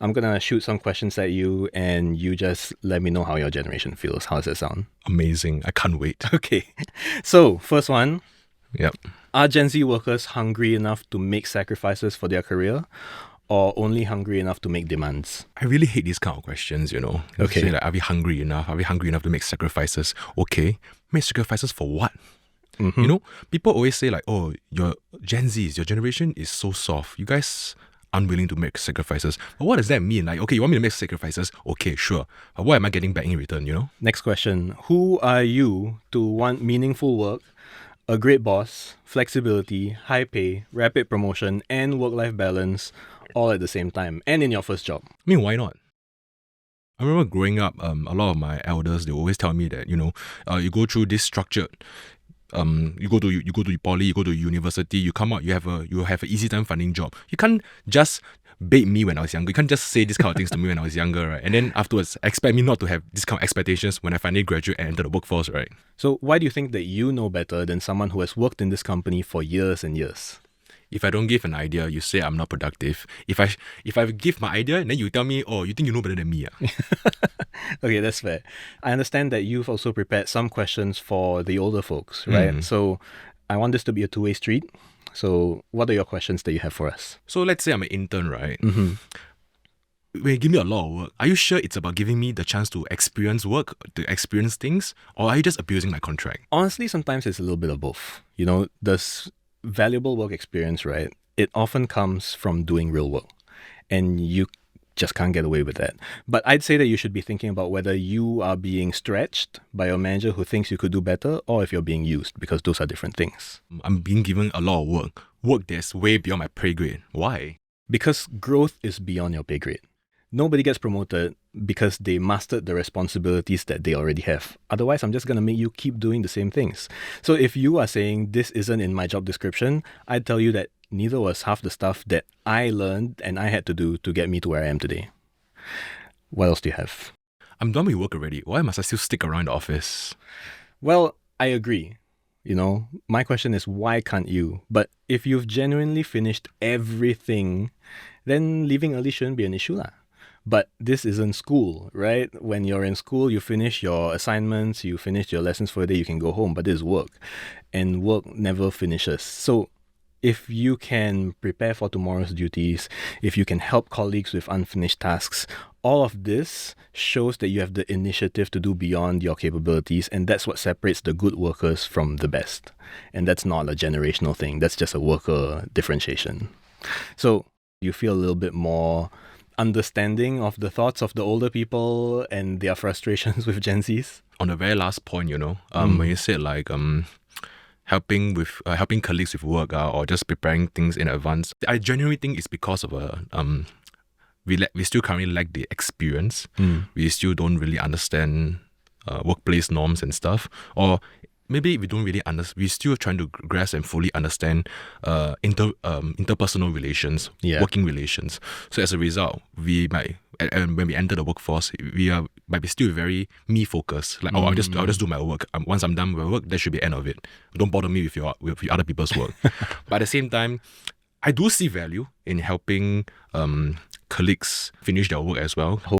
I'm gonna shoot some questions at you and you just let me know how your generation feels. How does that sound? Amazing. I can't wait. Okay. So, first one. Yep. Are Gen Z workers hungry enough to make sacrifices for their career, or only hungry enough to make demands? I really hate these kind of questions, you know. You Okay. say like, are we hungry enough? Are we hungry enough to make sacrifices? Okay. Make sacrifices for what? Mhm. You know, people always say like, oh, your Gen Zs, your generation is so soft. You guys unwilling to make sacrifices. But what does that mean? Like, okay, you want me to make sacrifices? Okay, sure. But what am I getting back in return, you know? Next question. Who are you to want meaningful work, a great boss, flexibility, high pay, rapid promotion, and work-life balance all at the same time and in your first job? I mean, why not? I remember growing up, a lot of my elders, they always tell me that, you know, you go through this structured you go to poly, you go to university, you come out, you have an easy time finding job. You can't just bait me when I was younger. You can't just say these kind of things to me when I was younger, right? And then afterwards expect me not to have these kind of expectations when I finally graduate and enter the workforce, right? So why do you think that you know better than someone who has worked in this company for years and years? If I don't give an idea, you say I'm not productive. If I give my idea, then you tell me, oh, you think you know better than me. Okay, that's fair. I understand that you've also prepared some questions for the older folks, right? So I want this to be a two-way street. So what are your questions that you have for us? So let's say I'm an intern, right? Mm-hmm. When you give me a lot of work, are you sure it's about giving me the chance to experience work, to experience things, or are you just abusing my contract? Honestly, sometimes it's a little bit of both. You know, this valuable work experience, right? It often comes from doing real work, and you just can't get away with that. But I'd say that you should be thinking about whether you are being stretched by your manager who thinks you could do better, or if you're being used, because those are different things. I'm being given a lot of work that's way beyond my pay grade. Why? Because growth is beyond your pay grade. Nobody gets promoted because they mastered the responsibilities that they already have. Otherwise, I'm just going to make you keep doing the same things. So if you are saying this isn't in my job description, I'd tell you that neither was half the stuff that I learned and I had to do to get me to where I am today. What else do you have? I'm done with work already. Why must I still stick around the office? Well, I agree. You know, my question is, why can't you? But if you've genuinely finished everything, then leaving early shouldn't be an issue lah. But this isn't school, right? When you're in school, you finish your assignments, you finish your lessons for the day, you can go home. But this is work, and work never finishes. So if you can prepare for tomorrow's duties, if you can help colleagues with unfinished tasks, all of this shows that you have the initiative to do beyond your capabilities, and that's what separates the good workers from the best. And that's not a generational thing. That's just a worker differentiation. So you feel a little bit more understanding of the thoughts of the older people and their frustrations with Gen Zs? On the very last point, you know, when you said like helping colleagues with work or just preparing things in advance, I genuinely think it's because of we still currently lack the experience. We still don't really understand workplace norms and stuff, or maybe we don't really understand. We're still trying to grasp and fully understand interpersonal relations, working relations. So as a result, we might, and when we enter the workforce, might be still very me focused. Like, I'll just do my work. Once I'm done with my work, that should be the end of it. Don't bother me with your other people's work. But at the same time, I do see value in helping colleagues finish their work as well.